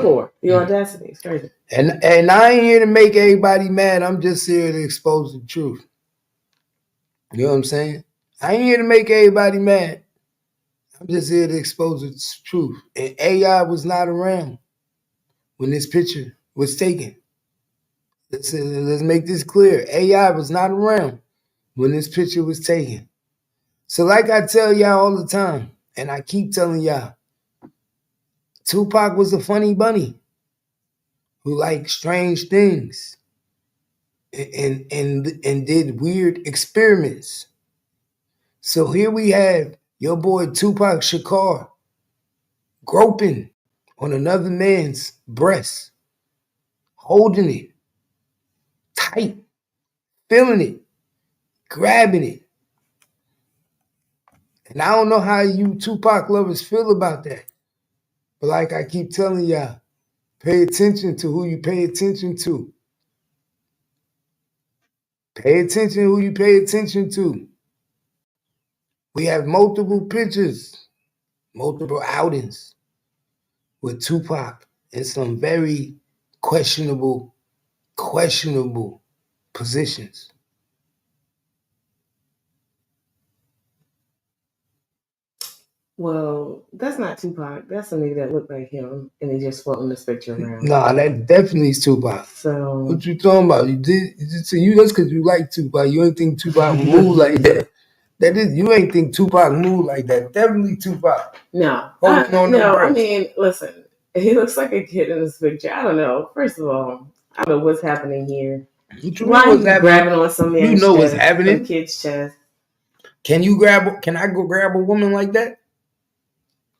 for? The audacity is crazy. And I ain't here to make everybody mad. I'm just here to expose the truth. You know what I'm saying? I ain't here to make everybody mad. I'm just here to expose the truth. And AI was not around when this picture was taken. Let's make this clear. AI was not around when this picture was taken. So like I tell y'all all the time, and I keep telling y'all, Tupac was a funny bunny who liked strange things and did weird experiments. So here we have your boy Tupac Shakur groping on another man's breast, holding it tight, feeling it, grabbing it. And I don't know how you Tupac lovers feel about that. But like I keep telling y'all, pay attention to who you pay attention to. Pay attention who you pay attention to. We have multiple pictures, multiple outings with Tupac in some very questionable positions. Well, that's not Tupac. That's a nigga that looked like him, and he just floating this picture around. Nah, that definitely is Tupac. So what you talking about? You that's because you like Tupac. You ain't think Tupac would move like that. That is, you ain't think Tupac moved like that. Definitely Tupac. No, I mean, listen, he looks like a kid in this picture. I don't know. First of all, I don't know what's happening here. Why are you grabbing on some man's chest? You know what's happening? Some kid's chest. Can I go grab a woman like that?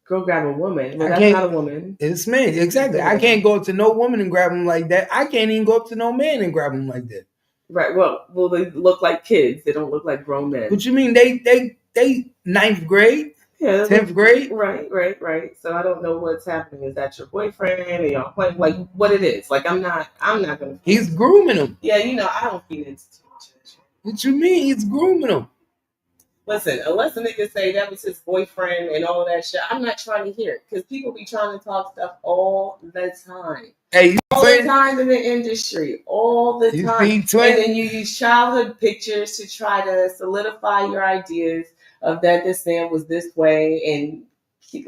Go grab a woman. Well, that's not a woman. It's man. Exactly. I can't go up to no woman and grab them like that. I can't even go up to no man and grab them like that. Right. Well, they look like kids. They don't look like grown men. What you mean? They ninth grade? Yeah. 10th grade? Right. So I don't know what's happening. Is that your boyfriend? Or y'all playing like what it is? Like I'm not gonna. He's grooming him. Yeah, I don't feed into too much. What you mean? He's grooming him. Listen, unless a nigga say that was his boyfriend and all that shit, I'm not trying to hear it because people be trying to talk stuff all the time. Hey, all the time in the industry, all the time. And then you use childhood pictures to try to solidify your ideas of that this man was this way and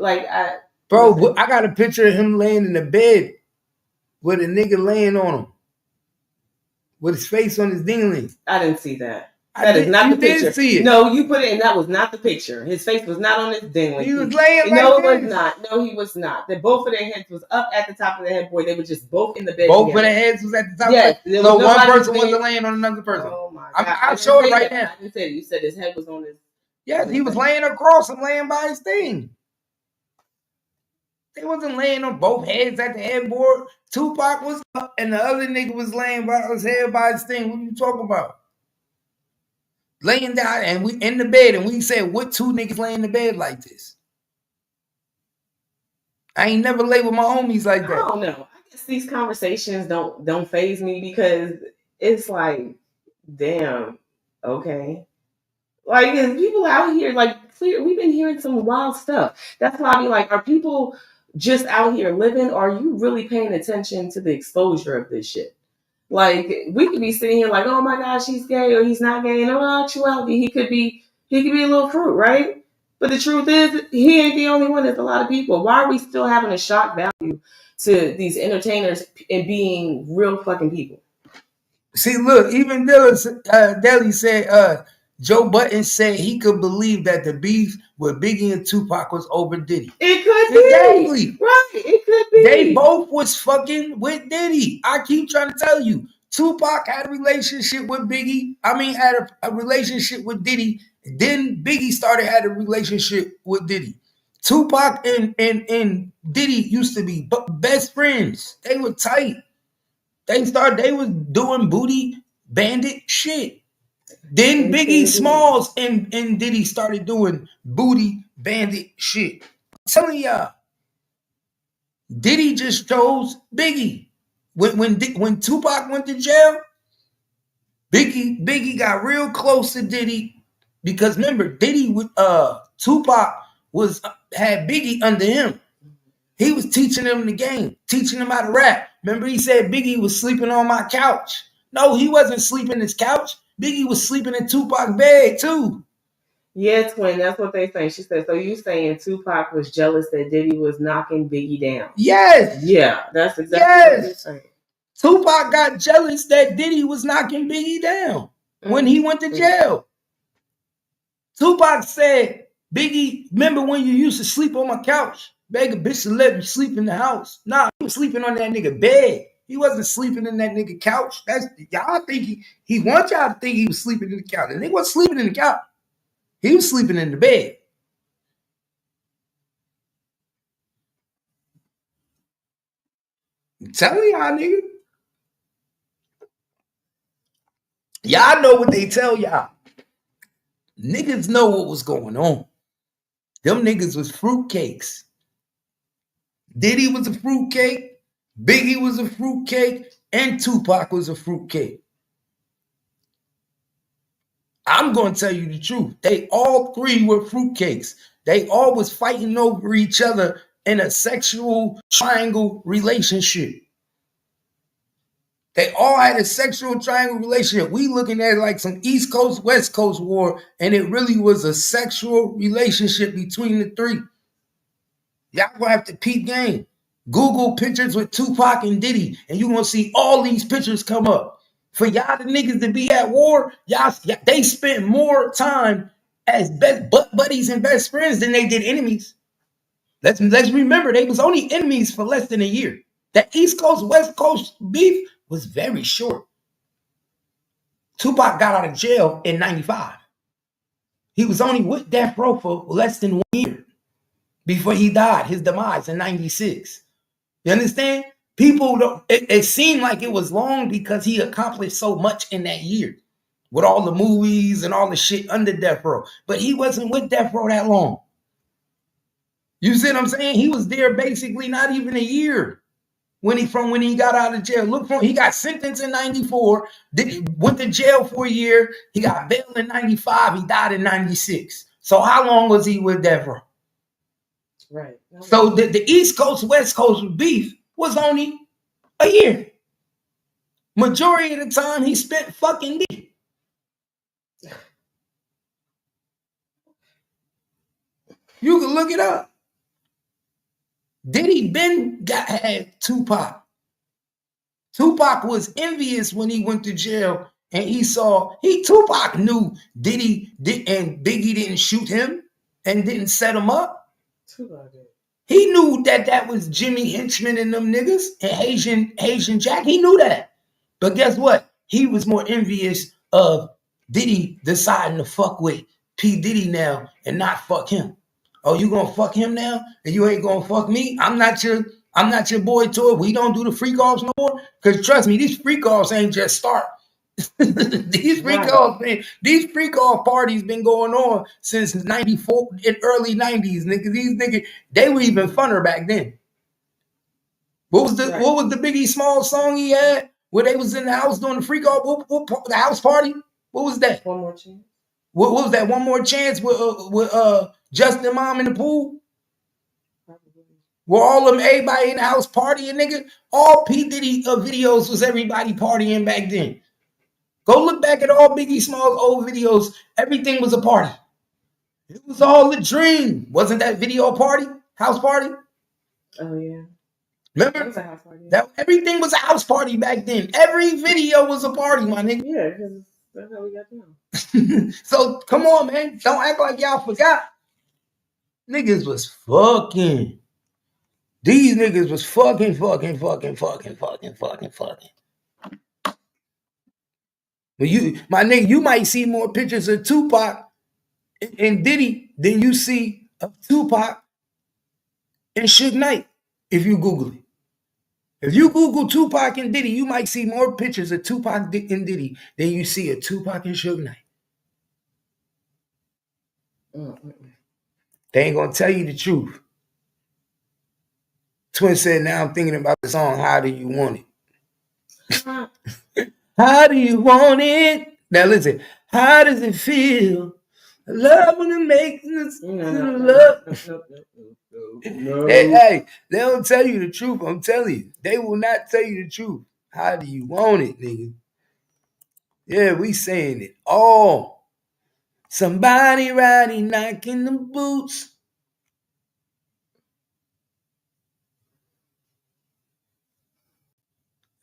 I got a picture of him laying in the bed with a nigga laying on him with his face on his dingling. I didn't see that. That is not the picture. Did see it. No, you put it in. That was not the picture. His face was not on his dingling. He was laying. No, it was not. No, he was not. Both of their heads was up at the top of the headboard. They were just both in the bed. Both of their heads was at the top. Yes. So one person wasn't laying on another person. Oh my God! I'll show it right now. I didn't say it. You said his head was on his. Yes, he was laying across and laying by his thing. They wasn't laying on both heads at the headboard. Tupac was up and the other nigga was laying by his head by his thing. What are you talking about? Laying down and we in the bed and we said, what two niggas lay in the bed like this? I ain't never lay with my homies like that. I don't know. I guess these conversations don't faze me because it's like, damn, okay. Like people out here, we've been hearing some wild stuff. That's why I be like, are people just out here living or are you really paying attention to the exposure of this shit? Like we could be sitting here like, oh my gosh, he's gay or he's not gay. In all actuality, he could be a little fruit, right? But the truth is, he ain't the only one. There's a lot of people. Why are we still having a shock value to these entertainers and being real fucking people? See, look, even Deli said, Joe Budden said he could believe that the beef with Biggie and Tupac was over Diddy. It could be. Exactly. Right, it could be. They both was fucking with Diddy. I keep trying to tell you. Tupac had a relationship with Biggie. Had a relationship with Diddy. Then Biggie had a relationship with Diddy. Tupac and Diddy used to be best friends. They were tight. They was doing booty bandit shit. Then Biggie Smalls and Diddy started doing booty bandit shit. I'm telling y'all, Diddy just chose Biggie. When Tupac went to jail, Biggie got real close to Diddy because remember Tupac had Biggie under him. He was teaching them the game, teaching them how to rap. Remember, he said Biggie was sleeping on my couch. No, he wasn't sleeping in his couch. Biggie was sleeping in Tupac's bed too. Yeah, twin, that's what they say. She said, so you saying Tupac was jealous that Diddy was knocking Biggie down? Yes. Yeah, that's exactly what you're saying. Tupac got jealous that Diddy was knocking Biggie down when he went to jail. Tupac said, Biggie, remember when you used to sleep on my couch? Beg a bitch to let me sleep in the house. Nah, he was sleeping on that nigga bed. He wasn't sleeping in that nigga couch. That's y'all think he wants y'all to think he was sleeping in the couch. And he wasn't sleeping in the couch. He was sleeping in the bed. I'm telling y'all, nigga. Y'all know what they tell y'all. Niggas know what was going on. Them niggas was fruitcakes. Diddy was a fruitcake, Biggie was a fruitcake, and Tupac was a fruitcake. I'm going to tell you the truth. They all three were fruitcakes. They all was fighting over each other in a sexual triangle relationship. They all had a sexual triangle relationship. We looking at it like some East Coast, West Coast war, and it really was a sexual relationship between the three. Y'all gonna have to peep game. Google pictures with Tupac and Diddy, and you're gonna see all these pictures come up. For y'all the niggas to be at war, y'all they spent more time as best buddies and best friends than they did enemies. Let's remember they was only enemies for less than a year. That East Coast, West Coast beef was very short. Tupac got out of jail in 95. He was only with Death Row for less than 1 year before he died, his demise in 96. You understand? People don't, it seemed like it was long because he accomplished so much in that year with all the movies and all the shit under Death Row. But he wasn't with Death Row that long. You see what I'm saying? He was there basically not even a year when he got out of jail. Look, he got sentenced in 94, went to jail for a year. He got bail in 95. He died in 96. So how long was he with Death Row? Right. So the East Coast, West Coast beef was only a year. Majority of the time he spent fucking Diddy. You can look it up. Diddy had Tupac. Tupac was envious when he went to jail and Tupac knew Diddy and Biggie didn't shoot him and didn't set him up. Tupac did. He knew that was Jimmy Henchman and them niggas and Haitian Jack. He knew that. But guess what? He was more envious of Diddy deciding to fuck with P. Diddy now and not fuck him. Oh, you gonna fuck him now? And you ain't gonna fuck me? I'm not your boy tour. We don't do the freak offs no more. Cause trust me, these freak offs ain't just start. These freak off parties been going on since 94 in early 90s, niggas. These niggas, they were even funner back then. What was the Biggie Small song he had where they was in the house doing the freak off the house party? What was that? One More Chance. What was that? One More Chance with Justin Mom in the pool? Were all of them everybody in the house partying, nigga? All P. Diddy videos was everybody partying back then. Go look back at all Biggie Small's old videos. Everything was a party. It was all a dream. Wasn't that video a party? House party? Oh, yeah. Remember? That was a house party. Everything was a house party back then. Every video was a party, my nigga. Yeah, because that's how we got down. So, come on, man. Don't act like y'all forgot. Niggas was fucking. These niggas was fucking. But my nigga, you might see more pictures of Tupac and Diddy than you see of Tupac and Suge Knight if you Google it. If you Google Tupac and Diddy, you might see more pictures of Tupac and Diddy than you see of Tupac and Suge Knight. They ain't gonna tell you the truth. Twin said, now I'm thinking about the song, How Do You Want It? How do you want it? Now listen, how does it feel? Love when it makes us love. No. Hey, they don't tell you the truth. I'm telling you. They will not tell you the truth. How do you want it, nigga? Yeah, we saying it all. Somebody riding, knocking the boots.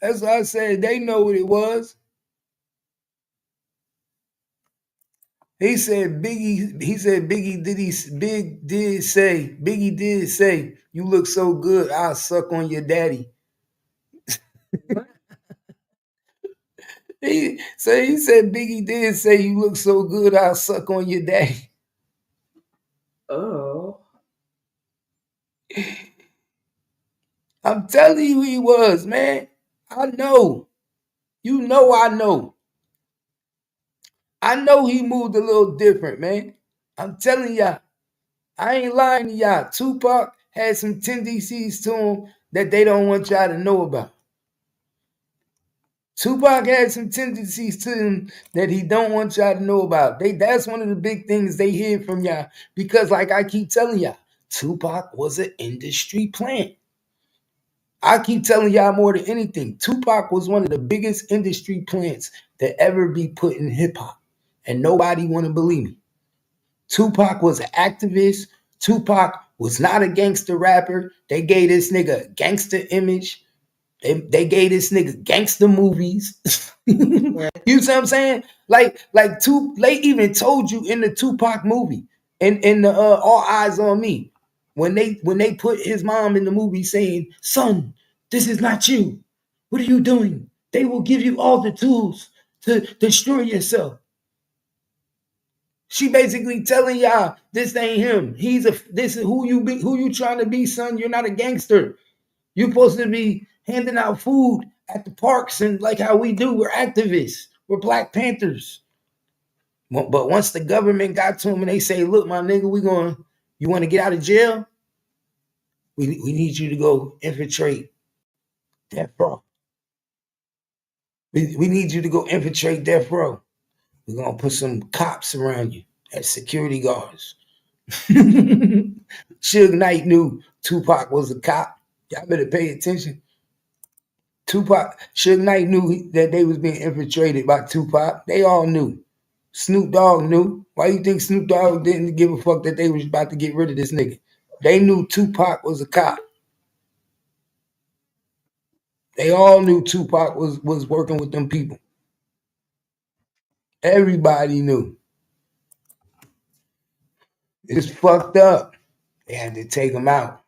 That's what I said. They know what it was. He said Biggie did say, you look so good, I'll suck on your daddy. He said Biggie did say you look so good, I'll suck on your daddy. Oh. I'm telling you he was, man. I know. You know I know. I know he moved a little different, man. I'm telling y'all. I ain't lying to y'all. Tupac had some tendencies to him that they don't want y'all to know about. Tupac had some tendencies to him that he don't want y'all to know about. That's one of the big things they hear from y'all. Because like I keep telling y'all, Tupac was an industry plant. I keep telling y'all more than anything, Tupac was one of the biggest industry plants that ever be put in hip-hop. And nobody want to believe me. Tupac was an activist. Tupac was not a gangster rapper. They gave this nigga a gangster image. They gave this nigga gangster movies. Right. You see what I'm saying? They even told you in the Tupac movie, in the All Eyes on Me, when they put his mom in the movie saying, son, this is not you. What are you doing? They will give you all the tools to destroy yourself. She basically telling y'all this ain't him. This is who you trying to be, son. You're not a gangster. You're supposed to be handing out food at the parks and like how we do. We're activists. We're Black Panthers. But once the government got to him and they say, look, my nigga, you want to get out of jail? We need you to go infiltrate death row. We need you to go infiltrate death row. We're going to put some cops around you as security guards. Suge Knight knew Tupac was a cop. Y'all better pay attention. Suge Knight knew that they was being infiltrated by Tupac. They all knew. Snoop Dogg knew. Why you think Snoop Dogg didn't give a fuck that they was about to get rid of this nigga? They knew Tupac was a cop. They all knew Tupac was working with them people. Everybody knew. It's fucked up. They had to take him out.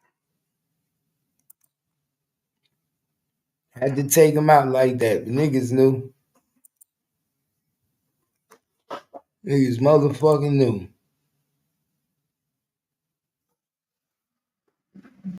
Had to take him out like that. The niggas knew. Niggas motherfucking knew.